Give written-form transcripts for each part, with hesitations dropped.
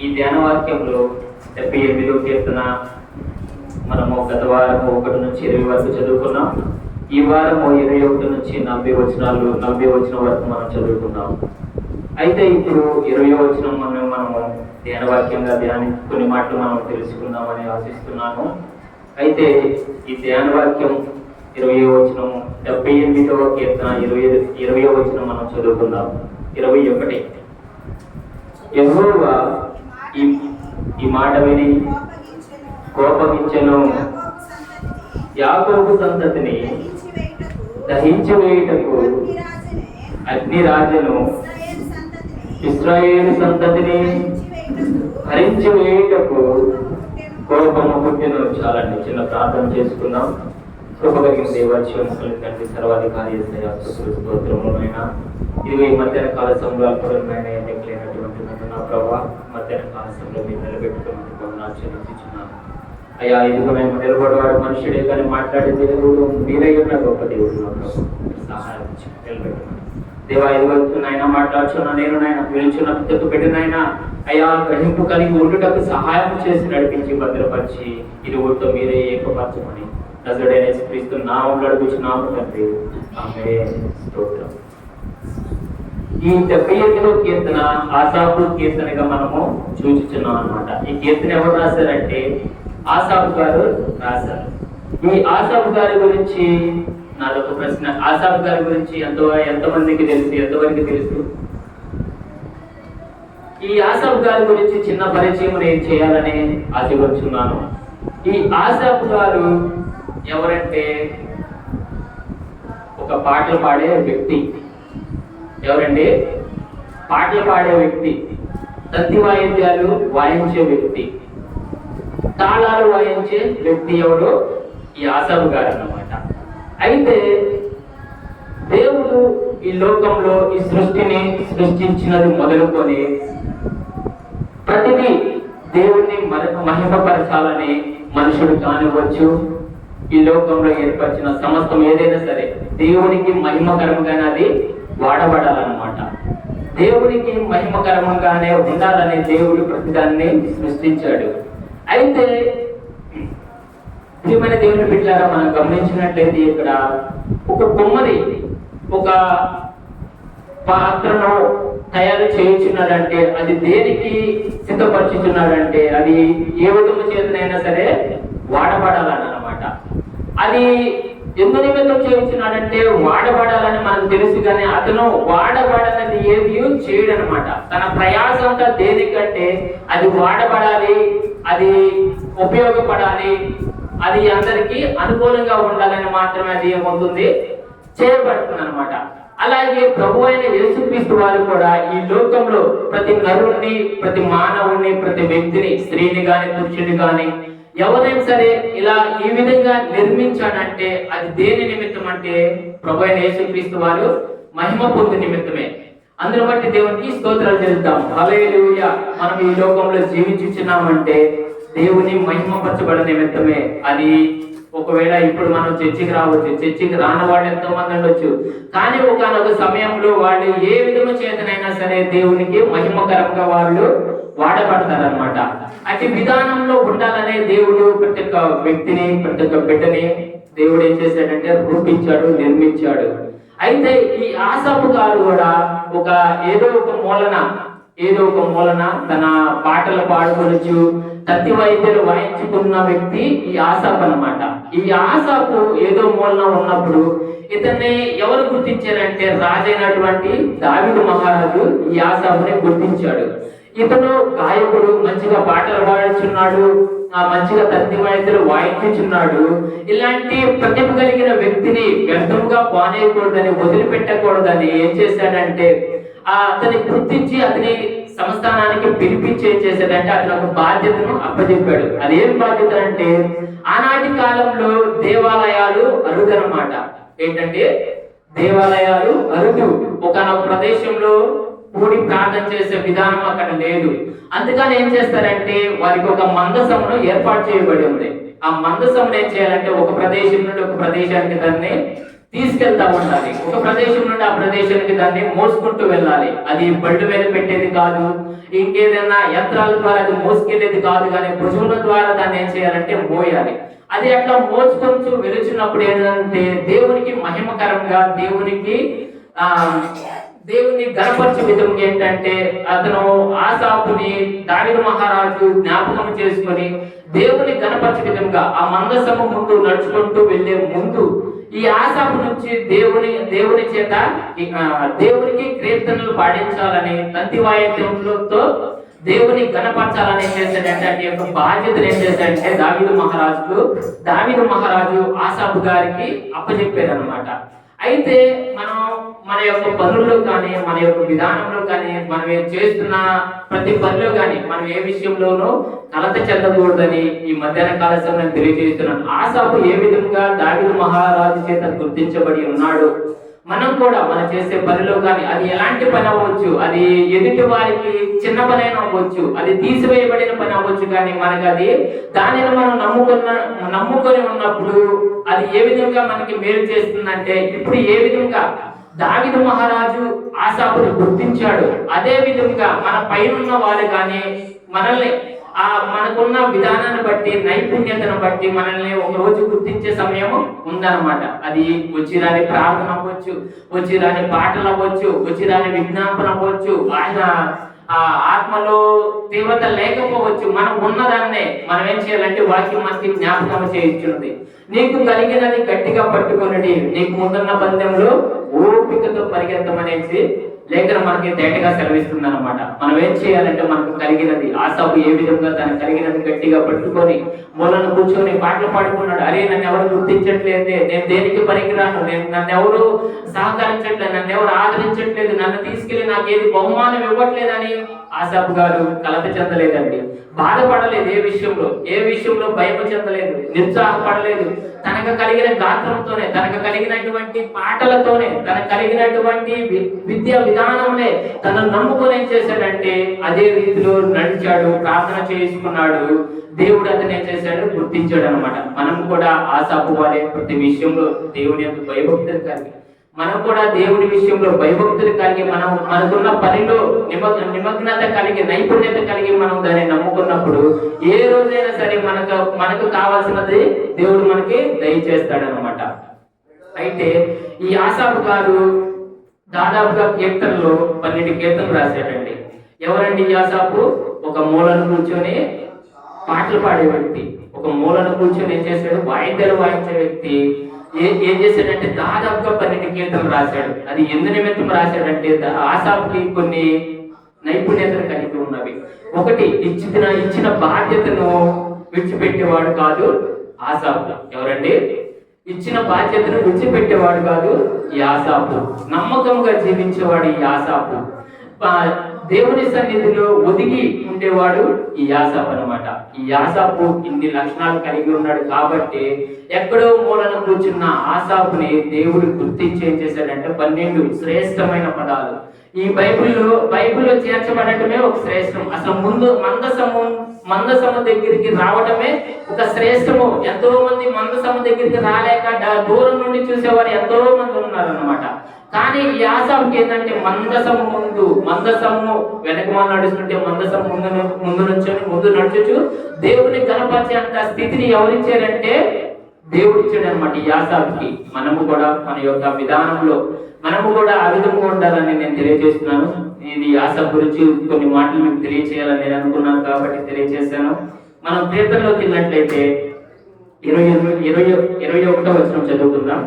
ఈ ధ్యాన వాక్యంలో 78వ కీర్తన మనము గత వారము 1 నుంచి 20 వరకు చదువుకున్నాం. ఈ వారము 21 నుంచి 40 వచనం వరకు మనం చదువుకున్నాం. అయితే ఇప్పుడు 20వ వచనం మనము ధ్యాన వాక్యంగా కొన్ని మాటలు మనం తెలుసుకుందామని ఆశిస్తున్నాను. అయితే ఈ ధ్యాన వాక్యం 20వ వచనం 78వ కీర్తన 20వ వచనం మనం చదువుకుందాం. 21 యెహోవా ఈ మాట విని కోపగించెను, యాకోబు సంతతిని దహించి వేయుటకు అగ్నిరాజును ఇశ్రాయేలు సంతతిని హరించి వేయుటకు కోపము పుట్టెను. చాలండి, చిన్న ప్రార్థన చేసుకుందాం. కృపగలిగిన దేవాచీవములు తండ్రి, సర్వాధికారి స్తోత్రములైనా ఇది ఈ మధ్యాహ్న కాల సంబరాలైన ఎన్నికలైనటువంటి నా ప్రభావ మధ్యాహ్న కాల సమయంలో మీరు నిలబెట్టుకుని కొందరు చెల్లించున్నాను. అయ్యా, ఇదిగో మేము నిలబడేవాడు మనుషుడే కానీ మాట్లాడే దేవుడు మీరే ఉన్న గొప్ప దేవుడు. నా ప్రభావ సహాయం నిలబెట్టుకున్నాను. దేవా, ఇదిగో నాయన మాట్లాడుచున్నా నేను నాయన పిలుచున్న ప్రతి పెట్టినైనా అయ్యా గ్రహింపు కలిగి ఉండుటకు సహాయం చేసి నడిపించి భద్రపరిచి ఇరువురితో మీరే ఏకపరచమని నజరుడైన యేసుక్రీస్తు నామములో అడుగుచున్నాము తండ్రి, ఆమేన్. స్తోత్రం. ఈ 78వ కీర్తన ఆసాపు కీర్తనగా మనము చూచుచున్నాం అన్నమాట. ఈ కీర్తన ఎవరు రాశారంటే ఆసాపు గారు రాశారు. ఈ ఆసాపు గారి గురించి నాదొక ప్రశ్న. ఆసాపు గారి గురించి ఎంతమందికి తెలుసు? ఎంతవరకు తెలుసు? ఈ ఆసాపు గారి గురించి చిన్న పరిచయం నేను చేయాలని ఆశపడుచున్నాను. ఈ ఆసాపు గారు ఎవరంటే ఒక పాటలు పాడే వ్యక్తి. ఎవరండి? పాటలు పాడే వ్యక్తి, తంతి వాయిద్యాలు వాయించే వ్యక్తి, తాళాలు వాయించే వ్యక్తి ఎవరు? ఈ ఆసాపు గారు అన్నమాట. అయితే దేవుడు ఈ లోకంలో ఈ సృష్టిని సృష్టించినది మొదలుకొని ప్రతిదీ దేవుణ్ణి మహిమపరచాలని మనుషుడు కానివచ్చు, ఈ లోకంలో ఏర్పరిచిన సమస్తం ఏదైనా సరే దేవునికి మహిమకరంగానే అది వాడబడాలన్నమాట. దేవునికి మహిమకరంగానే ఉండాలని దేవుడు ప్రతిదాన్ని సృష్టించాడు. అయితే ప్రియమైన దేవుని బిడ్డలారా, మనం గమనించినట్లయితే ఇక్కడ ఒక కుమ్మరి ఒక పాత్రను తయారు చేయించున్నాడంటే అది దేనికి సిద్ధపరచుచున్నాడంటే అది ఏ విధంగా చేతనైనా సరే వాడబడాలన్నమాట. అది ఎందు నిమిత్తం చేయించున్నాడంటే వాడబడాలని మనకు తెలుసు, కానీ అతను వాడబడాలని ఏది చేయడనమాట. తన ప్రయాసంగా దేనికంటే అది వాడబడాలి, అది ఉపయోగపడాలి, అది అందరికీ అనుకూలంగా ఉండాలని మాత్రమే అది ఏమవుతుంది, చేయబడుతుంది అనమాట. అలాగే ప్రభు అయిన యేసుక్రీస్తు వారు కూడా ఈ లోకంలో ప్రతి నరుణ్ణి, ప్రతి మానవుణ్ణి, ప్రతి వ్యక్తిని, స్త్రీని గాని పురుషుని గాని ఎవరైనా సరే ఇలా ఈ విధంగా నిర్మించాడంటే అది దేని నిమిత్తం అంటే ప్రభు అయిన యేసుక్రీస్తు వారు మహిమ పొందు నిమిత్తమే. అందును బట్టి దేవునికి స్తోత్రాలు చెల్లిద్దాం. హల్లెలూయా. మనం ఈ లోకంలో జీవించుచున్నామంటే దేవుని మహిమపరచబడే నిమిత్తమే. అది ఒకవేళ ఇప్పుడు మనం చర్చికి రావచ్చు, చర్చికి రాని వాళ్ళు ఎంతో మంది ఉండొచ్చు, కానీ ఒకనొక సమయంలో వాళ్ళు ఏ విధము చేతనైనా సరే దేవునికి మహిమకరంగా వాళ్ళు వాడబడతారనమాట. అతి విధానంలో ఉండాలనే దేవుడు ప్రతి ఒక్క వ్యక్తిని, ప్రతి ఒక్క బిడ్డని దేవుడు ఏం చేశాడంటే రూపించాడు, నిర్మించాడు. అయితే ఈ ఆసాపు గారు కూడా ఏదో ఒక మూలన తన పాటలు పాడుకొనొచ్చు, తత్తి వైద్యులు వాయించుకున్న వ్యక్తి ఈ ఆసాపు అన్నమాట. ఈ ఆసాపు ఏదో మూలన ఉన్నప్పుడు ఇతన్ని ఎవరు గుర్తించారంటే రాజైనటువంటి దావీదు మహారాజు ఈ ఆసాపుని గుర్తించాడు. ఇతను గాయకుడు, మంచిగా పాటలు పాడుచున్నాడు, మంచిగా తత్తి వాయిద్యులు వాయించుచున్నాడు. ఇలాంటి ప్రతిభ కలిగిన వ్యక్తిని వ్యర్థంగా పానేయకూడదని, వదిలిపెట్టకూడదని ఏం చేశాడంటే అతని గుర్తించి అతని సంస్థానానికి పిలిపించి ఏం చేశాడంటే అతను ఒక బాధ్యతను అప్పచెప్పాడు. అదేం బాధ్యత అంటే ఆనాటి కాలంలో దేవాలయాలు అరుదనమాట. ఏంటంటే దేవాలయాలు అరుదు. ఒకనొక ప్రదేశంలో కూడి ప్రార్థన చేసే విధానం అక్కడ లేదు. అందుకని ఏం చేస్తారంటే వారికి ఒక మందసమును ఏర్పాటు చేయబడి ఉంది. ఆ మందసమును ఏం చేయాలంటే ఒక ప్రదేశం నుండి ఒక ప్రదేశానికి దాన్ని తీసుకెళ్తా ఉండాలి. ఒక ప్రదేశం నుండి ఆ ప్రదేశానికి దాన్ని మోసుకుంటూ వెళ్ళాలి. అది బళ్ళు మీద పెట్టేది కాదు, ఇంకేదైనా యంత్రాల ద్వారా అది మోసుకెళ్ళేది కాదు, కానీ భుజముల ద్వారా దాన్ని ఏం చేయాలంటే మోయాలి. అది అట్లా మోసుకొంచు వెలుచున్నప్పుడు ఏంటంటే దేవునికి మహిమకరంగా దేవుని గణపరిచే విధం ఏంటంటే అతను ఆసాపుని దావీదు మహారాజు జ్ఞాపకం చేసుకొని దేవుని గణపరిచే విధంగా ఆ మందసము ముందు నడుచుకుంటూ వెళ్లే ముందు ఈ ఆసాపు నుంచి దేవుని చేత దేవునికి కీర్తనలు పాడించాలని తంతి వాయిద్యములతో దేవుని గణపరచాలని ఏం చేశాడంటే అంటే యొక్క బాధ్యతను ఏం చేశాడంటే దావీదు మహారాజు ఆసాపు గారికి అప్పచెప్పారు అనమాట. అయితే మనం మన యొక్క పనుల్లో కానీ మన యొక్క విధానంలో కానీ మనం చేస్తున్న ప్రతి పనిలో కానీ మనం ఏ విషయంలోనూ కలత చెందకూడదని ఈ మధ్యాహ్న కాల సమయంలో తెలియజేస్తున్నాను. ఆసాపు ఏ విధంగా దావీదు మహారాజు చేత గుర్తించబడి ఉన్నాడు, మనం కూడా మనం చేసే పనిలో కానీ అది ఎలాంటి పని అవ్వచ్చు, అది ఎదుటి వారికి చిన్న పనైనా అవ్వచ్చు, అది తీసివేయబడిన పని అవ్వచ్చు, కానీ మనకి అది దానిని మనం నమ్ముకొని ఉన్నప్పుడు అది ఏ విధంగా మనకి మేలు చేస్తుందంటే, ఇప్పుడు ఏ విధంగా దావీదు మహారాజు ఆసాపును గుర్తించాడు అదే విధంగా మన పైన వారు కానీ మనల్ని మనకున్న విధానాన్ని బట్టి నైపుణ్యతను బట్టి మనల్ని ఒక రోజు గుర్తించే సమయం ఉందన్నమాట. అది వచ్చిరాని ప్రార్థన అవ్వచ్చు, వచ్చిరాని పాటలు అవ్వచ్చు, వచ్చిరాని విజ్ఞాపన అవ్వచ్చు, ఆయన ఆత్మలో తీవ్రత లేకపోవచ్చు. మనం ఉన్నదాన్నే మనం ఏం చేయాలంటే వాక్యం మనకి జ్ఞాపకం చేయించున్నది. నీకు కలిగినది గట్టిగా పట్టుకొనడి, నీకు ముందున్న పందెంలో ఓపికతో పరిగెత్తమనేసి లేఖనం మనకి తేటగా సెలవిస్తుంది అనమాట. మనం ఏం చేయాలంటే మనకు కలిగినది ఆసాపు ఏ విధంగా తనకు కలిగినది గట్టిగా పట్టుకొని మూలను కూర్చొని పాటలు పాడుకున్నాడు. అరే నన్ను ఎవరు గుర్తించట్లేదే, నేను దేనికి పనికిరాను, నన్ను ఎవరు సహకరించట్లేదు, నన్ను ఎవరు ఆదరించట్లేదు, నన్ను తీసుకెళ్లి నాకు ఏది బహుమానం ఇవ్వట్లేదని ఆసాపు గారు కలత చెందలేదండి, బాధపడలేదు. ఏ విషయంలో భయం చెందలేదు, నిరుత్సాహపడలేదు. తనకు కలిగిన గాత్రంతోనే, తనకు కలిగినటువంటి పాటలతోనే, తనకు కలిగినటువంటి విద్యా విధానంలో తనను నమ్ముకొని ఏం చేశాడంటే అదే రీతిలో నడిచాడు, ప్రార్థన చేసుకున్నాడు. దేవుడు అతను ఏం చేశాడు, గుర్తించాడు అనమాట. మనం కూడా ఆసాపు వారే ప్రతి విషయంలో దేవుని యొక్క భయభక్తులు కలిగి, మనం కూడా దేవుడి విషయంలో భయభక్తులు కలిగి, మనం మనకున్న పనిలో నిమగ్నత కలిగి, నైపుణ్యత కలిగి మనం దాన్ని నమ్ముకున్నప్పుడు ఏ రోజైనా సరే మనకు కావాల్సినది దేవుడు మనకి దయచేస్తాడనమాట. అయితే ఈ ఆసాపు గారు దాదాపుగా కీర్తనలో 12 కీర్తనలు రాశాడండి. ఎవరండి ఈ ఆసాపు? ఒక మూలను కూర్చొని పాటలు పాడే వ్యక్తి, ఒక మూలను కూర్చొని ఏం చేశాడు, వాయిద్యాలు వాయించే వ్యక్తి. ఏం చేశాడంటే దాదాపుగా 12 కీర్తనలు రాశాడు. అది ఎందు నిమిత్తం రాశాడంటే ఆసాపుకి కొన్ని నైపుణ్యతలు కలిగి ఉన్నవి. ఒకటి, ఇచ్చిన బాధ్యతను విడిచిపెట్టేవాడు కాదు ఆసాపు. ఎవరండి? ఇచ్చిన బాధ్యతను విడిచిపెట్టేవాడు కాదు ఈ ఆసాపు. నమ్మకంగా జీవించేవాడు ఈ ఆసాపు. దేవుని సన్నిధిలో ఒదిగి ఉండేవాడు ఈ ఆసాపు అనమాట. ఈ ఆసాపు ఇన్ని లక్షణాలు కలిగి ఉన్నాడు కాబట్టి ఎక్కడో మూలన కూర్చున్న ఆసాపుని దేవుడు గుర్తించి ఏం చేశాడంటే 12 శ్రేష్టమైన పదాలు ఈ బైబిల్లో చేర్చబడటమే ఒక శ్రేష్టం. అసలు ముందు మందసము దగ్గరికి రావటమే ఒక శ్రేష్టము. ఎంతో మంది మందసము దగ్గరికి రాలేక దూరం నుండి చూసేవారు ఎంతో మంది ఉన్నారన్నమాట. కానీ ఈ ఆసాపుకి ఏంటంటే మందసము వెనకమాల నడుస్తుంటే మందసము ముందు నడుచు దేవుని గణపరిచే అంత స్థితిని ఎవరిచ్చారంటే దేవుడు ఇచ్చాడు అనమాట ఈ ఆసాపుకి. మనము కూడా మన యొక్క విధానంలో మనము కూడా ఆ విధంగా ఉండాలని నేను తెలియజేస్తున్నాను. ఇది ఆసాపు గురించి కొన్ని మాటలు మీకు తెలియచేయాలని నేను అనుకున్నాను కాబట్టి తెలియజేశాను. మనం కీర్తనలోకి వెళ్ళినట్లయితే 21వ వచనం చదువుకుందాం.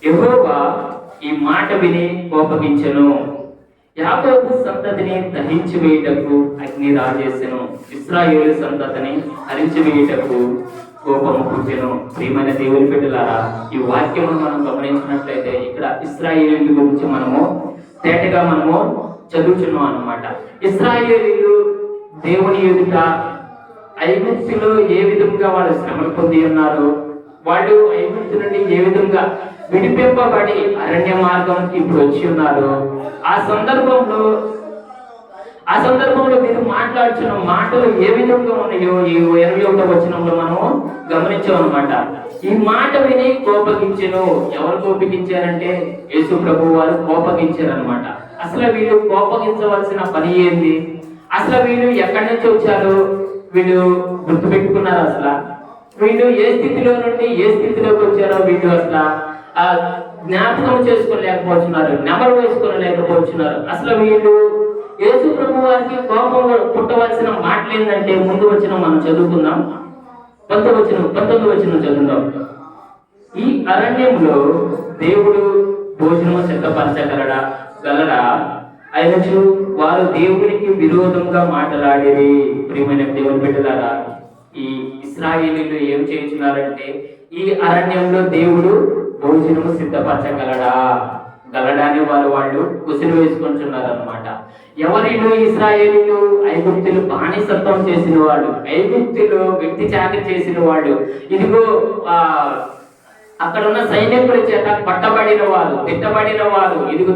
యెహోవా ఈ మాట విని కోపగించెను, యాకోబు సంతతిని దహించి వేయుటకు అగ్ని రాజేసెను, ఇశ్రాయేలు సంతతిని హరించి వేయుటకు కోపము పుట్టెను. ప్రియమైన దేవుని బిడ్డలారా, ఈ వాక్యమును మనం గమనించినట్లయితే ఇక్కడ ఇశ్రాయేలీయుల గురించి మనము తేటగా చదువుతున్నాం అన్నమాట. ఇశ్రాయేలీయులు దేవుని ఎదుట ఐగుప్తులో ఏ విధంగా వాళ్ళు శ్రమలు పొంది ఉన్నారు, వాళ్ళు ఐగుప్తు నుండి ఏ విధంగా విడిపింపబడి అరణ్య మార్గంకి ఇప్పుడు వచ్చి ఉన్నారు. ఆ సందర్భంలో మీరు మాట్లాడుతున్న మాటలు ఏ విధంగా ఉన్నాయో ఈ 21వ వచనంలో మనము గమనించాం అనమాట. ఈ మాట విని కోపగించెను. ఎవరు కోపగించారంటే యేసు ప్రభు వారు కోపగించారు అనమాట. అసలు వీళ్ళు కోపగించవలసిన పని ఏంది? అసలు వీళ్ళు ఎక్కడి నుంచి వచ్చారు, వీళ్ళు గుర్తుపెట్టుకున్నారు అసలు వీళ్ళు ఏ స్థితిలో నుండి ఏ స్థితిలోకి వచ్చారో వీళ్ళు అసలు జ్ఞాపకం చేసుకోలేకపోతున్నారు, నెమరు వేసుకోలేకపోతున్నారు. అసలు వీళ్ళు యేసు ప్రభు వారికి కోపం పుట్టవలసిన మాటలు ఏంటంటే ముందు వచ్చిన మనం చదువుకుందాం, 19 వచనం చదువుదాం. ఈ అరణ్యంలో దేవుడు భోజనము సిద్ధపరచగలడా అయినచు వారు దేవునికి విరోధంగా మాట్లాడేది. ప్రియమైన దేవుని బిడ్డలారా, ఈ ఇశ్రాయేలీయులు ఏం చేస్తున్నారంటే ఈ అరణ్యంలో దేవుడు భోజనము సిద్ధపరచగలడా అని వాళ్ళు కుసిరి వేసుకుంటున్నారు అనమాట. ఎవరిలో ఇశ్రాయేలీయులు? ఐగుప్తులు బానిసత్వం చేసిన వాళ్ళు, ఐగుప్తులు వ్యక్తి చాకరీ చేసిన వాళ్ళు, ఇదిగో అక్కడ ఉన్న సైనికుల చేత పట్టబడిన వారు, తిట్టబడిన వారు, ఇదిగో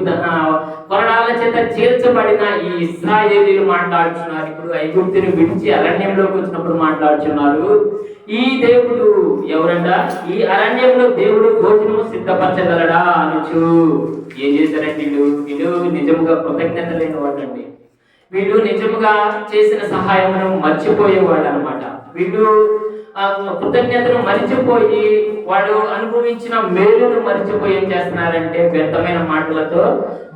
కొరడాల చేత చేర్చబడిన ఈ ఇశ్రాయేలీయులు మాట్లాడుతున్నారు. ఇప్పుడు ఐగుప్తుని విడిచి అరణ్యంలోకి వచ్చినప్పుడు మాట్లాడుతున్నారు. ఈ దేవుడు ఎవరంట? ఈ అరణ్యంలో దేవుడు భోజనము సిద్ధపరచగలడా అనొచ్చు. ఏం చేశారండి వీళ్ళు నిజముగా కృతజ్ఞత లేని వాళ్ళండి. వీళ్ళు నిజముగా చేసిన సహాయమును మర్చిపోయేవాళ్ళు అనమాట. వీళ్ళు కృతజ్ఞతను మరిచిపోయి వాడు అనుభవించిన మేలును మరిచిపోయి ఏం చేస్తున్నారంటే వ్యర్థమైన మాటలతో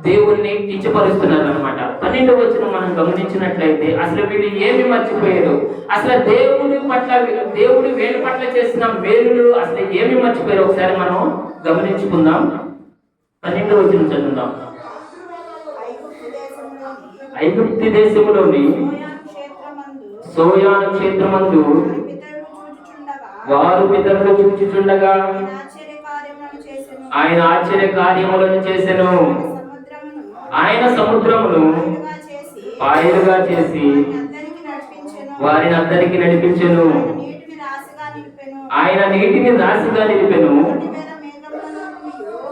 దేవుణ్ణి కించపరుస్తున్నారు అనమాట. 12వ వచనం మనం గమనించినట్లయితే అసలు వీళ్ళు ఏమి మర్చిపోయారు? అసలు దేవుడు వీళ్ళ పట్ల చేసిన మేలులు అసలు ఏమి మర్చిపోయారు ఒకసారి మనం గమనించుకుందాం. 12వ వచనం చదువుదాం. ఐగుప్తు దేశంలోని సోయాను క్షేత్రమందు వారు పితరులు చూచుచుండగా ఆయన ఆశ్చర్య కార్యములను చేసెను. ఆయన సముద్రమును పాయలుగా చేసి వారిని అందరికి నడిపించెను. ఆయన నీటిని రాశిగా నిలిపెను.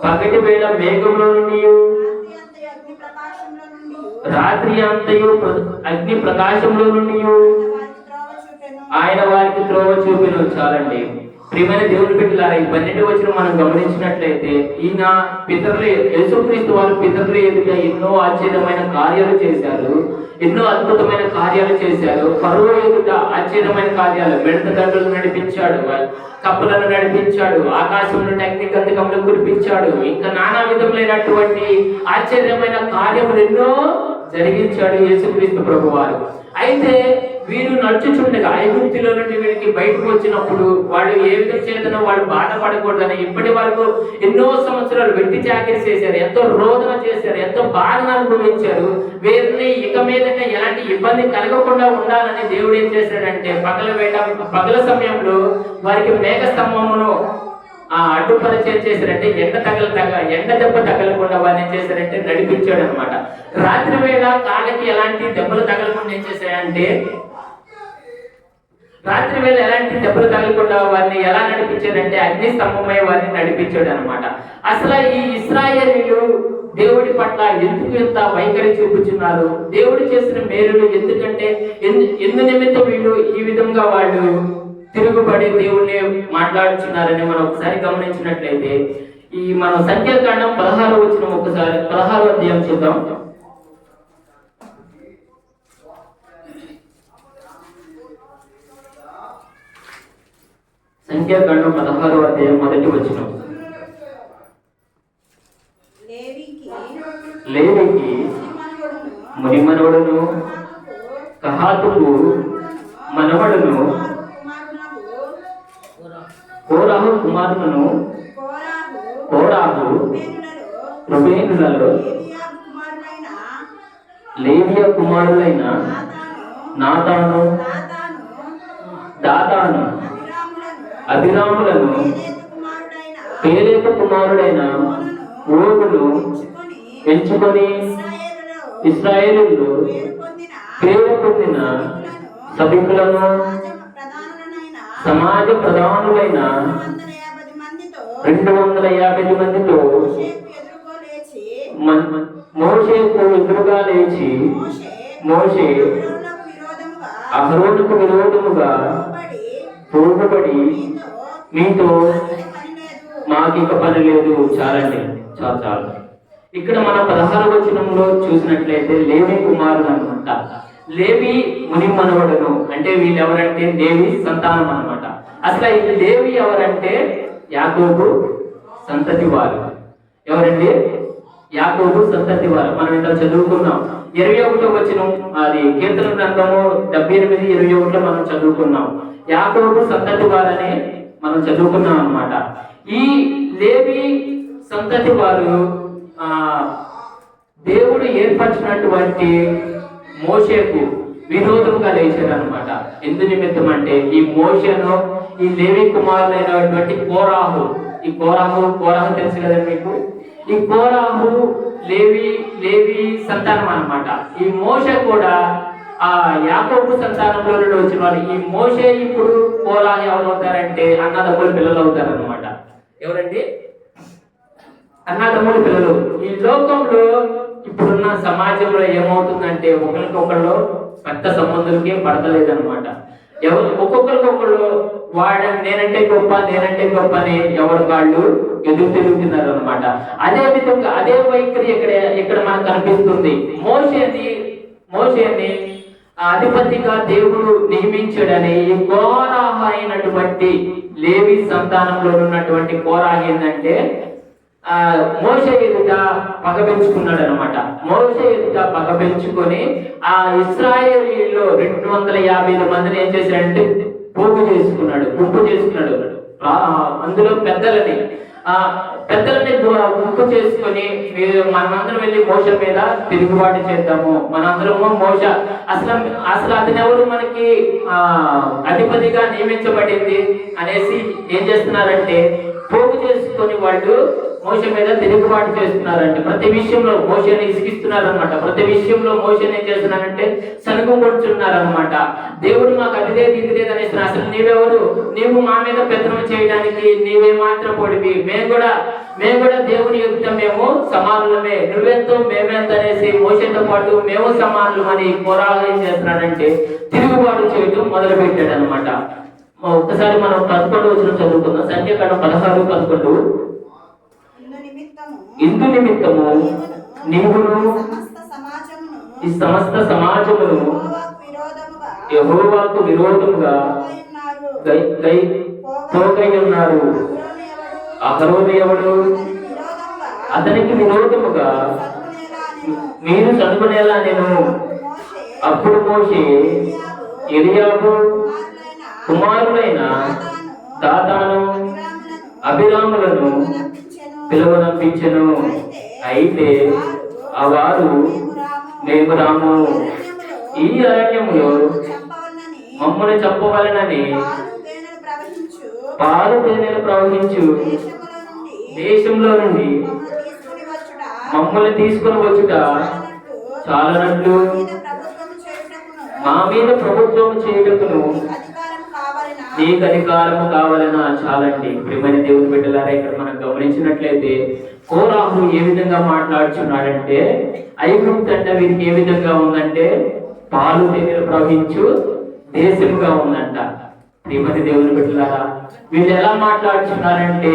పగటి వేళ మేఘంలో నుండి రాత్రి అంతయు అగ్ని ప్రకాశంలో నుండి ఆయన వారికి త్రోవ చూపెను. చాలండి. ప్రియమైన దేవుని బిడ్డలారా, ఈ 12వ వచనం మనం గమనించినట్లయితే ఈయన పితరులు యేసుక్రీస్తు వారు పితరులు ఎదుట ఎన్నో ఆశ్చర్యమైన కార్యాలు చేశారు, ఎన్నో అద్భుతమైన కార్యాలు చేశారు. ఫరో ఎదుట ఆశ్చర్యమైన కార్యాలు, మిడత దండలు నడిపించాడు, కప్పులను నడిపించాడు, ఆకాశం నుండి అగ్ని గంధకములు కురిపించాడు, ఇంకా నానా విధములైనటువంటి ఆశ్చర్యమైన కార్యములు ఎన్నో జరిగించాడు యేసుక్రీస్తు ప్రభువారు. అయితే వీరు నడుచుచుండగా ఐగుప్తులో నుండి వీరికి బయటకు వచ్చినప్పుడు వాళ్ళు ఏ విధంగా చేతనో వాళ్ళు బాధపడకూడదని ఇప్పటి వరకు ఎన్నో సంవత్సరాలు వెట్టి చాకిరి చేశారు, ఎంతో రోదన చేశారు, ఎంతో బాధను అనుభవించారు. వీరిని ఇక మీదట ఎలాంటి ఇబ్బంది కలగకుండా ఉండాలని దేవుడు ఏం చేశాడంటే పగల సమయంలో వారికి మేఘ స్తంభమును అడ్డుపరిచయం చేశారంటే ఎండ దెబ్బ తగలకుండా వారిని ఏం చేశారంటే నడిపించాడు అనమాట. రాత్రి వేళ కాళ్ళకి ఎలాంటి దెబ్బలు తగలకుండా ఏం చేశాడంటే రాత్రి వేళ ఎలాంటి దెబ్బలు తగలకుండా వారిని ఎలా నడిపించాడంటే అగ్ని స్తంభమై వారిని నడిపించాడు అనమాట. అసలు ఈ ఇశ్రాయేలీయులు దేవుడి పట్ల ఎందుకు ఎంత వైఖరి చూపుతున్నారు? దేవుడు చేసిన మేలులు ఎందుకంటే ఎందు నిమిత్తం వీళ్ళు ఈ విధంగా వాళ్ళు తిరుగుబడి దేవుణ్ణి మాట్లాడుచున్నారని మనం ఒకసారి గమనించినట్లయితే ఈ మనం సంఖ్యాకాండం 16వ వచనం ఒకసారి 16వ అధ్యాయం చూద్దాం. సంఖ్యాకాండం 16వ అధ్యాయం 1వ వచనం. లేవికి మునిమనవడును కహాతుకు మనవడును కోరాహు కుమారులను కోరాహు రుబేనులలో లేవియా కుమారులైన నాతాను దాతాను అభిరాములను పేలేత కుమారుడైన ఓగును ఎంచుకొని ఇశ్రాయేలులో పేరు పొందిన సభికులను సమాజ ప్రధానులైన 250 మందితో మోషేకు ఎదురుగా లేచి మోషే అహరోనుకు విరోధముగా పోగుబడి మీతో మాకిక పని లేదు. చాలండి, చాలు. ఇక్కడ మన 16వ వచనంలో చూసినట్లయితే లేవి కుమారులు అనమాట. లేవి ముని మనవడును. అంటే వీళ్ళు ఎవరంటే లేవి సంతానం అన్నమాట. అసలు ఈ లేవి ఎవరంటే యాకోబు సంతతి వారు. ఎవరండి? యాకోబు సంతతి వారు. మనం ఇంత చదువుకున్నాం. 21వ వచనం, అది కీర్తన గ్రంథము 78, 21లో మనం చదువుకున్నాం. యాకోబు సంతతి వారని మనం చదువుకున్నాం అన్నమాట. ఈ లేవి సంతతి వారు దేవుడు ఏర్పరిచినటువంటి మోషేకు విరోధంగా లేచారనమాట. ఎందు నిమిత్తం అంటే ఈ మోషేను ఈ లేవి కుమారులైనటువంటి కోరాహు తెలుసు కదా మీకు. ఈ కోరాహు లేవి సంతానం అన్నమాట. ఈ మోషే కూడా ఆ యాకోబు సంతానంలో నుండి వచ్చిన వాడు. ఈ మోషే ఇప్పుడు కోరాహు ఎవరు అవుతారంటే అన్నదమ్ముల పిల్లలు అవుతారన్నమాట. ఎవరండి? అన్నదమ్ముల పిల్లలు. ఈ లోకంలో ఇప్పుడున్న సమాజంలో ఏమవుతుందంటే ఒకరికొకళ్ళు రక్త సంబంధులకే పడతలేదన్నమాట. ఒక్కొక్కరికొకళ్ళు నేనంటే గొప్ప అని ఎవరు వాళ్ళు ఎదురు తిరుగుతున్నారు అనమాట. అదే విధంగా అదే వైఖరి ఇక్కడ మనకు కనిపిస్తుంది. మోషేని అధిపతిగా దేవుడు నియమించాడని ఈ కోరాహ అయినటువంటి లేవి సంతానంలో ఉన్నటువంటి కోరాహ ఏంటంటే మోషే ఎదుట పగపెంచుకున్నాడు అనమాట. మోషే ఎదుట పగపెంచుకొని ఆ ఇశ్రాయేలీలో 250 మందిని ఏం చేశాడంటే గుంపు చేసుకున్నాడు. అందులో పెద్దలని గుంపు చేసుకొని మనమందరం వెళ్ళి మోష మీద తిరుగుబాటు చేద్దాము, మనందరము మోష అసలు అతను ఎవరు మనకి అధిపతిగా నియమించబడింది అనేసి ఏం చేస్తున్నారంటే పోగు చేసుకొని వాళ్ళు మోష మీద తిరుగుబాటు చేస్తున్నారంటే ప్రతి విషయంలో మోషని ఇసిగిస్తున్నారు అనమాట. ప్రతి విషయంలో మోషని ఏం చేస్తున్నారంటే సనుగు కొడుతున్నారనమాట. దేవుడు మాకు అది లేదు ఇది లేదు అనేసి, అసలు నీవెవరు, నీవు మా మీద పెత్తనం చేయడానికి నీవే మాత్రం పొడివి, మేము కూడా దేవుని ఎదుట మేము సమానులమే, నువ్వెంతో మేమెంత అనేసి మోషతో పాటు మేము సమానులు అని కోరాహు ఏం చేస్తున్నాడంటే తిరుగుబాటు చేయడం మొదలు పెట్టాడు అనమాట. ఒక్కసారి మనం 11 వచనం చదువుకుందాం. సంఖ్యాకాండం 16, 11. ఇందు నిమిత్తము నీవును ఈ సమస్త సమాజమును యెహోవాకు విరోధముగా పోగై ఉన్నారు. అహరోను ఎవడు? అతనికి విరోధముగా మీరు చదువుకునేలా నేను. అప్పుడు మోషే ఎలియాబు కుమారులైన దాతాను అభిరాములను పిలువనంపించెను. అయితే వారు మేము రాము, ఈ అరణ్యములో మమ్మల్ని చంపవలనని పాలు తేనెలు ప్రవహించు దేశంలో నుండి మమ్మల్ని తీసుకుని వచ్చుట చాలనట్లు మా మీద ప్రభుత్వం చేయుటకును నీకు అధికారము కావాలన్నా చాలండి. ప్రియమైన దేవుని బిడ్డలారా, ఇక్కడ మనం గమనించినట్లయితే కోరాహు ఏ విధంగా మాట్లాడుచున్నాడంటే ఐగుప్తు అంటే వీరికి ఏ విధంగా ఉందంటే పాలు తేనెలు ప్రవహించు దేశంగా ఉందంట. ప్రియమైన దేవుని బిడ్డలారా, వీళ్ళు ఎలా మాట్లాడుచున్నారంటే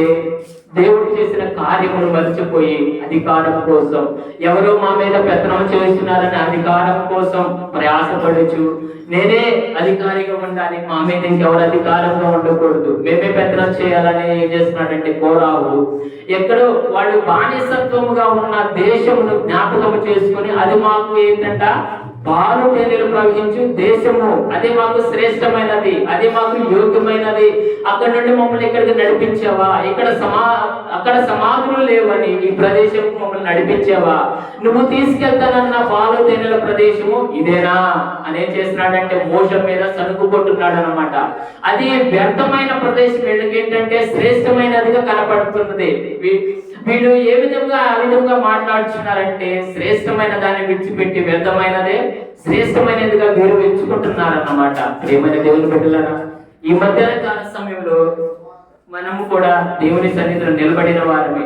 దేవుడు చేసిన కార్యములు మర్చిపోయి అధికారం కోసం, ఎవరో మా మీద పెత్తనం చేస్తున్నారని అధికారం కోసం ప్రయాసపడచ్చు. నేనే అధికారిగా ఉండాలి, మా మీద ఇంకెవరు అధికారంగా ఉండకూడదు, మేమే పెత్తనం చేయాలని ఏం చేస్తున్నాడంటే కోరాహు ఎక్కడో వాళ్ళు బానిసత్వముగా ఉన్న దేశమును జ్ఞాపకము చేసుకుని అది మాకు ఏంటంట పాలు తేనెలు ప్రవహించు దేశము, అది మాకు శ్రేష్టమైనది, అది మాకు యోగ్యమైనది, అక్కడ నుండి మమ్మల్ని ఇక్కడికి నడిపించావా, అక్కడ సమాధులు లేవని ఈ ప్రదేశం మమ్మల్ని నడిపించావా, నువ్వు తీసుకెళ్తానన్న పాలు తేనెల ప్రదేశము ఇదేనా అని ఏం చేస్తున్నాడంటే మోష మీద సనుగుకుంటున్నాడు అనమాట. అది వ్యర్థమైన ప్రదేశం, ఏంటంటే శ్రేష్టమైనదిగా కనపడుతున్నది. వీళ్ళు ఏ విధంగా ఆ విధంగా మాట్లాడుతున్నారంటే శ్రేష్టమైన దాన్ని విడిచిపెట్టి వ్యర్థమైనదే శ్రేష్టమైనదిగా వీరు ఎంచుకుంటున్నారన్నమాట. ప్రియమైన దేవుని బిడ్డలారా, ఈ మధ్యాహ్న కాల సమయంలో మనము కూడా దేవుని సన్నిధిలో నిలబడిన వారమే.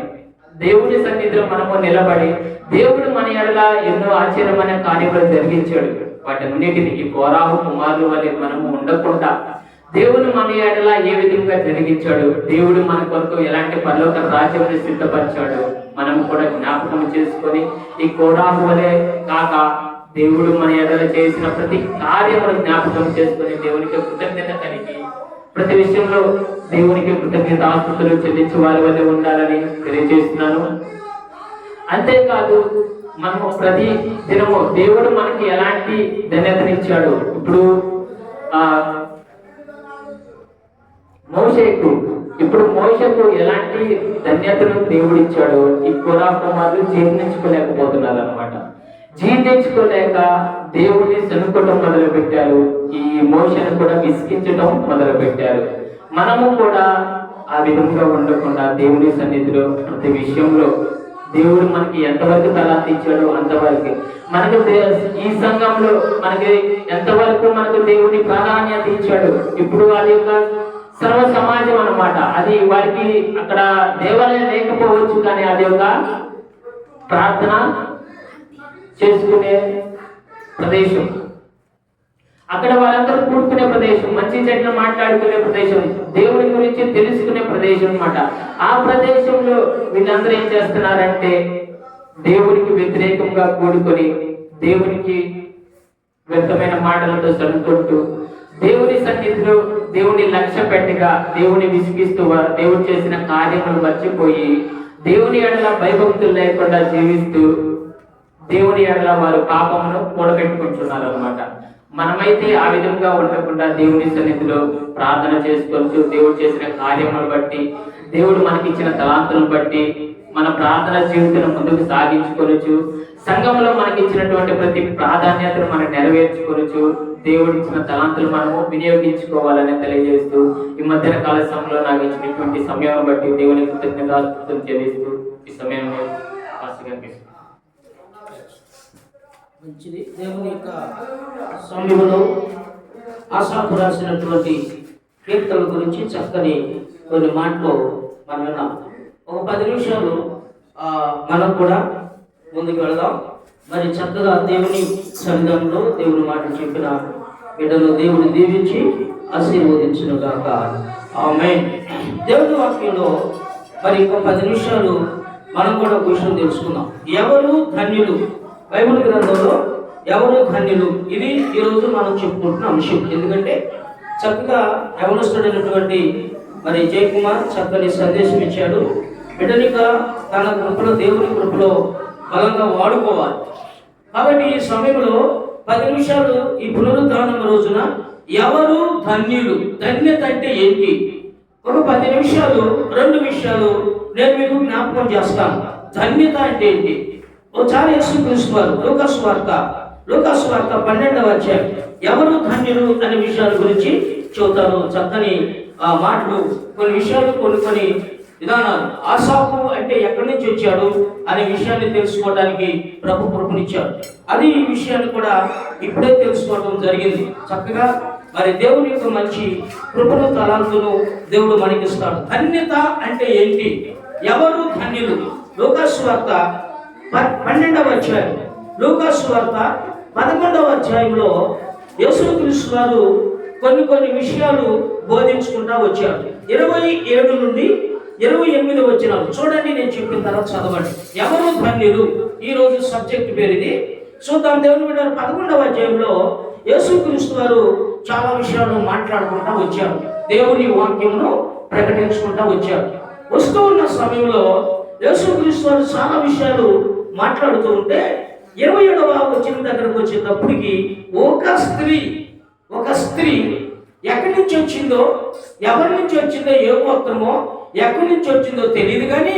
దేవుని సన్నిధిలో మనము నిలబడి దేవుడు మన ఎడల ఎన్నో ఆశ్చర్యమైన కార్యములు జరిగించాడు. వాటన్నిటిని ఈ కోరాహు కుమారుల వలె మనము ఉండకుండా దేవుడు మన ఎడల ఏ విధంగా జరిగించాడు, దేవుడు మన కొరకు ఎలాంటి పరలోక రాజ్యాన్ని సిద్ధపరిచాడు, మనం కూడా జ్ఞాపకం చేసుకొని ఈ కోరాహు వలె కాక దేవుడు మన ఎడల చేసిన ప్రతి కార్యమును జ్ఞాపకం చేసుకుని దేవునికి కృతజ్ఞత కలిగి ప్రతి విషయంలో దేవునికి కృతజ్ఞత ఆస్తుతులు చెల్లించి వారి వల్ల ఉండాలని తెలియజేస్తున్నాను. అంతేకాదు మనము ప్రతి దినము దేవుడు మనకి ఎలాంటి ధన్యతనిచ్చాడు. ఇప్పుడు మోషకు ఎలాంటి ధన్యతను దేవుడు ఇచ్చాడు ఈ కోరా కుమారులు జీర్ణించుకోలేకపోతున్నారు అనమాట. జీర్ణించుకోలేక దేవుడిని సనుకోవటం మొదలు పెట్టారు. ఈ మోషను కూడా విసిగించడం మొదలు పెట్టారు. మనము కూడా ఆ విధంగా ఉండకుండా దేవుని సన్నిధిలో ప్రతి విషయంలో దేవుడు మనకి ఎంతవరకు తలాంతి ఇచ్చాడో అంతవరకు మనకు ఈ సంఘంలో మనకి ఎంతవరకు మనకు దేవుని ప్రాధాన్యత ఇచ్చాడు. ఇప్పుడు అది యొక్క సర్వ సమాజం అన్నమాట. అది వారికి అక్కడ దేవాలయం లేకపోవచ్చు, కానీ అది ఒక ప్రార్థన చేసుకునే ప్రదేశం, అక్కడ వాళ్ళందరూ కూడుకునే ప్రదేశం, మంచి చెట్లు మాట్లాడుకునే ప్రదేశం, దేవుడి గురించి తెలుసుకునే ప్రదేశం అన్నమాట. ఆ ప్రదేశంలో వీళ్ళందరూ ఏం చేస్తున్నారంటే దేవునికి వ్యతిరేకంగా కూడుకొని దేవునికి వ్యర్థమైన మాటలతో సరుకుంటూ దేవుని సన్నిధిలో దేవుని లక్ష్య పెట్టగా దేవుని విసిగిస్తూ దేవుడు చేసిన కార్యములు మర్చిపోయి దేవుని ఎడల భయభక్తులు లేకుండా జీవిస్తూ దేవుని ఎడల వారు పాపమును కూడబెట్టుకుంటున్నారు అన్నమాట. మనమైతే ఆ విధంగా ఉండకుండా దేవుని సన్నిధిలో ప్రార్థన చేసుకోవచ్చు. దేవుడు చేసిన కార్యములను బట్టి, దేవుడు మనకి ఇచ్చిన తలాంతులను బట్టి మన ప్రార్థన జీవితం ముందుకు సాగించుకోవచ్చు. సంఘంలో మనకి ఇచ్చినటువంటి ప్రతి ప్రాధాన్యతను మనం నెరవేర్చుకోవచ్చు. దేవుడు ఇచ్చిన తలాంతులు మనము వినియోగించుకోవాలని తెలియజేస్తూ ఈ మధ్యన కాల సమయంలో నాకు ఇచ్చినటువంటి సమయాన్ని బట్టి దేవుని కృతజ్ఞతాస్తుతులు చెల్లిస్తూ ఈ సమయంలో మంచిది. దేవుని యొక్క సమయంలో ఆసాపు రాసినటువంటి కీర్తనల గురించి చక్కని కొన్ని మాటలు మనం విన్నాం. ఒక 10 నిమిషాలు మనం కూడా ముందుకు వెళదాం. మరి చక్కగా దేవుని సన్నిధానంలో దేవుని మాట చెప్పిన బిడ్డను దేవుని దీవించి ఆశీర్వదించును గాక. ఆమేన్. దేవుని వాక్యంలో మరి ఒక 10 నిమిషాలు మనం కూడా ఒక విషయం తెలుసుకుందాం. ఎవరు ధన్యులు? బైబిల్ గ్రంథంలో ఎవరు ధన్యులు, ఇది ఈరోజు మనం చెప్పుకుంటున్న అంశం. ఎందుకంటే చక్కగా యవనస్తుడైనటువంటి మరి జయకుమార్ చక్కని సందేశం ఇచ్చాడు. బిడ్డనిక తన కృపలో దేవుని కృపలో బలంగా వాడుకోవాలి. కాబట్టి ఈ సమయంలో 10 నిమిషాలు ఈ పునరుద్ధానం రోజున ఎవరు ధన్యులు, ధన్యత అంటే ఏంటి, ఒక 10 నిమిషాలు 2 విషయాలు నేను మీకు జ్ఞాపకం చేస్తాను. ధన్యత అంటే ఏంటి? ఒకసారి యేసుక్రీస్తు వారు లూకాసు వార్త 12వ అధ్యాయం ఎవరు ధన్యులు అనే విషయాల గురించి చెబుతారు. చక్కని మాటలు, కొన్ని విషయాలు, కొన్ని విధానాలు. ఆసాపు అంటే ఎక్కడి నుంచి వచ్చాడు అనే విషయాన్ని తెలుసుకోవడానికి ప్రభు కృపనిచ్చాడు. అది ఈ విషయాన్ని కూడా ఇప్పుడే తెలుసుకోవడం జరిగింది. చక్కగా మరి దేవుని యొక్క మంచి కృపను తలాంతును దేవుడు మనకిస్తాడు. ధన్యత అంటే ఏంటి, ఎవరు ధన్యులు? లూకాసు వార్త 12వ అధ్యాయం, లూకాసు వార్త 11వ అధ్యాయంలో యేసుక్రీస్తు వారు కొన్ని విషయాలు బోధించుకుంటా వచ్చారు. 27 నుండి 28 వచనాలు చూడండి. నేను చెప్పిన తర్వాత చదవండి. ఎవరు ధన్యులు, ఈ రోజు సబ్జెక్ట్ పేరు ఇది. చూద్దాం. దేవుని బిడ్డ 11వ అధ్యాయంలో యేసుక్రీస్తు వారు చాలా విషయాలు మాట్లాడుకుంటా వచ్చారు. దేవుని వాక్యమును ప్రకటించుకుంటా వచ్చారు. వస్తూ ఉన్న సమయంలో యేసుక్రీస్తు వారు చాలా విషయాలు మాట్లాడుతూ ఉంటే 27వ వచనం దగ్గరకు వచ్చేటప్పటికి ఒక స్త్రీ ఎక్కడి నుంచి వచ్చిందో, ఎవరి నుంచి వచ్చిందో, ఏ గోత్రమో ఎక్కడి నుంచి వచ్చిందో తెలియదు, కానీ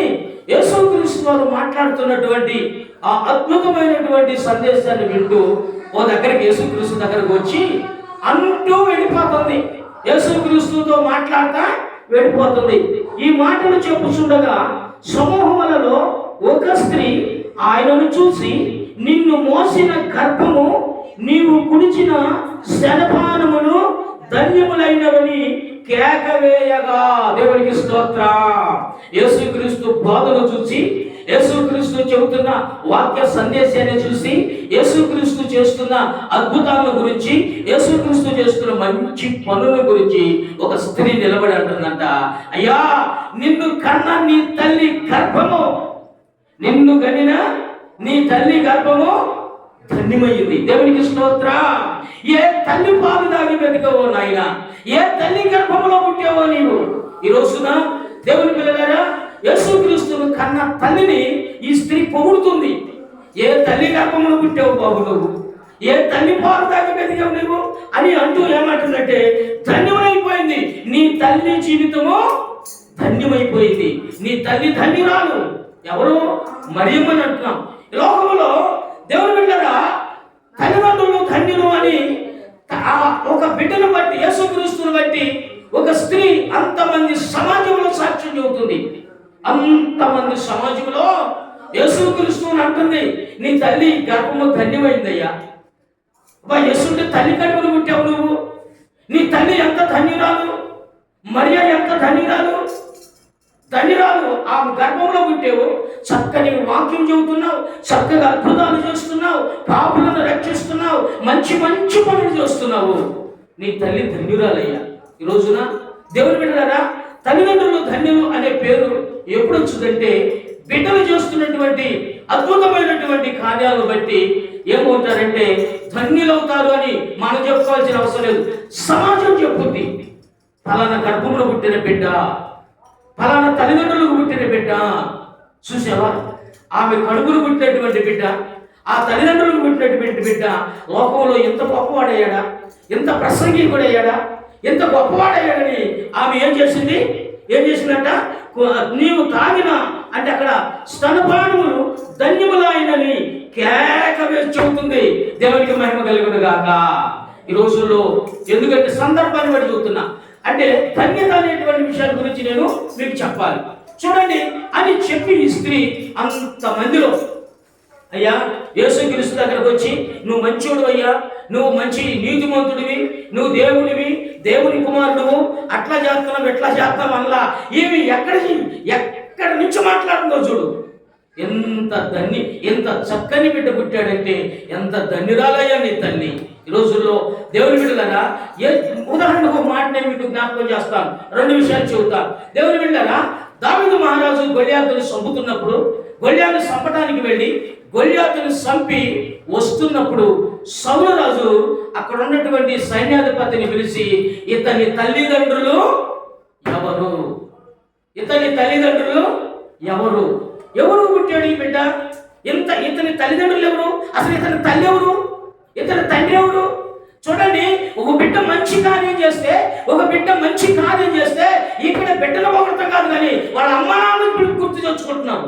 యేసుక్రీస్తు వారు మాట్లాడుతున్నటువంటి ఆ అద్భుతమైనటువంటి సందేశాన్ని వింటూ ఓ దగ్గరికి యేసుక్రీస్తు దగ్గరకు వచ్చి అంటూ వెళ్ళిపోతుంది. యేసుక్రీస్తుతో మాట్లాడతా వెళ్ళిపోతుంది. ఈ మాటలు చెప్పుచుండగా సమూహములలో ఒక స్త్రీ ఆయనను చూసి, నిన్ను మోసిన గర్భము నీవు కుడిచిన స్తనపానములు ధన్యములైనవని కేకవేయగా, దేవునికి స్తోత్రం. యేసుక్రీస్తు బోధను చూసి, యేసుక్రీస్తు చెబుతున్న వాక్య సందేశాన్ని చూసి, యేసుక్రీస్తు చేస్తున్న అద్భుతాల గురించి, యేసుక్రీస్తు చేస్తున్న మంచి పనుల గురించి ఒక స్త్రీ నిలబడి అంటుందంట, అయ్యా నిన్ను కన్న నీ తల్లి గర్భము, నిన్ను కనిన నీ తల్లి గర్భము ధన్యమైంది. దేవునికి స్తోత్ర. ఏ తల్లి పాలు దాగి వెతికవో నాయన, ఏ తల్లి గర్భంలో పుట్టావో నీవు. ఈ రోజున దేవుని పిల్లలారా, యేసుక్రీస్తును కన్న తల్లిని ఈ స్త్రీ పొగుడుతుంది. ఏ తల్లి గర్భంలో పుట్టావు బాబు నువ్వు, ఏ తల్లి పాలు దాగి వెతికావు నువ్వు అని అంటూ ఏమంటుందంటే, ధన్యమైపోయింది నీ తల్లి జీవితము, ధన్యమైపోయింది నీ తల్లి ధన్యురాలు. ఎవరు? మరియమ్మని అంటున్నాం. ఈ లోకంలో దేవుని బిడ్డరా, తల్లిదండ్రులు ధన్యులు అని ఒక బిడ్డను బట్టి, యేసుక్రీస్తుని బట్టి ఒక స్త్రీ అంతమంది సమాజంలో సాక్ష్యం చెబుతుంది. అంతమంది సమాజంలో యేసుక్రీస్తుని అంటుంది, నీ తల్లి గర్భము ధన్యమైందయ్యా. యేసుంటే తల్లి కడుపును పుట్టావు నువ్వు, నీ తల్లి ఎంత ధన్యురాలు, మరియ ఎంత ధన్యురాలు. ఆ గర్భంలో పుట్టావు, చక్కని వాక్యం చెబుతున్నావు, చక్కగా అద్భుతాలు చేస్తున్నావు, పాపులను రక్షిస్తున్నావు, మంచి మంచి పనులు చేస్తున్నావు. నీ తల్లి ధన్యురాలయ్యా. ఈ రోజున దేవుని బిడ్డలారా, తల్లిదండ్రులు ధన్యులు అనే పేరు ఎప్పుడు వచ్చిందంటే, బిడ్డలు చేస్తున్నటువంటి అద్భుతమైనటువంటి కార్యాలను బట్టి ఏమవుతారంటే ధన్యులవుతారు అని మనం చెప్పుకోవాల్సిన అవసరం లేదు. సమాజం చెప్పుద్ది, ఫలానా గర్భంలో పుట్టిన బిడ్డ, ఫలానా తల్లిదండ్రులకు పుట్టిన బిడ్డ. చూసావా, ఆమె కడుపులు పుట్టినటువంటి బిడ్డ, ఆ తల్లిదండ్రులకు పుట్టినటువంటి బిడ్డ లోకంలో ఎంత గొప్పవాడయ్యాడా, ఎంత ప్రసంగికుడయ్యాడా, ఎంత గొప్పవాడయ్యాడని ఆమె ఏం చేసిందంట, నీవు తాగిన అంటే అక్కడ స్తనపానములు ధన్యములైనని కేక వేసి చెబుతుంది. దేవునికి మహిమ కలుగును గాక. ఈ రోజుల్లో ఎందుకంటే సందర్భాన్ని బట్టి చెబుతున్నా, అంటే ధన్యత అనేటువంటి విషయాల గురించి నేను మీకు చెప్పాలి. చూడండి అని చెప్పి ఈ స్త్రీ అంతమందిలో, అయ్యా యేసుక్రీస్తు దగ్గరకు వచ్చి, నువ్వు మంచోడు అయ్యా, నువ్వు మంచి నీతిమంతుడివి, నువ్వు దేవుడివి, దేవుని కుమారుడువు, అట్లా చేస్తున్నావు ఎట్లా చేస్తావు అలా ఇవి ఎక్కడి నుంచి మాట్లాడుతుందో చూడు. ఎంత చక్కని బిడ్డ పుట్టాడంటే ఎంత ధన్యురాలయ్యా నీ తల్లి. ఈ రోజుల్లో దేవుని బిడ్డలారా, ఉదాహరణకు ఒక మాట నేను మీకు జ్ఞాపకం చేస్తాను, 2 విషయాలు చెబుతాను. దేవుని బిడ్డలారా, దావీదు మహారాజు గొల్యాతుని చంపుతున్నప్పుడు, గొల్యాతుని చంపడానికి వెళ్ళి గొల్యాతుని చంపి వస్తున్నప్పుడు సౌలు రాజు అక్కడ ఉన్నటువంటి సైన్యాధిపతిని పిలిచి, ఇతని తల్లిదండ్రులు ఎవరు, ఇతని తల్లిదండ్రులు ఎవరు, ఎవరు పుట్టాడు ఈ బిడ్డ, ఇతని తల్లిదండ్రులు ఎవరు, అసలు ఇతని తల్లి ఎవరు, ఇతని తండ్రి ఎవరు. చూడండి, ఒక బిడ్డ మంచి కార్యం చేస్తే ఇక్కడ బిడ్డల ఒకరితో కాదు కానీ వాళ్ళ అమ్మ నాన్నని గుర్తు తెచ్చుకుంటున్నాం.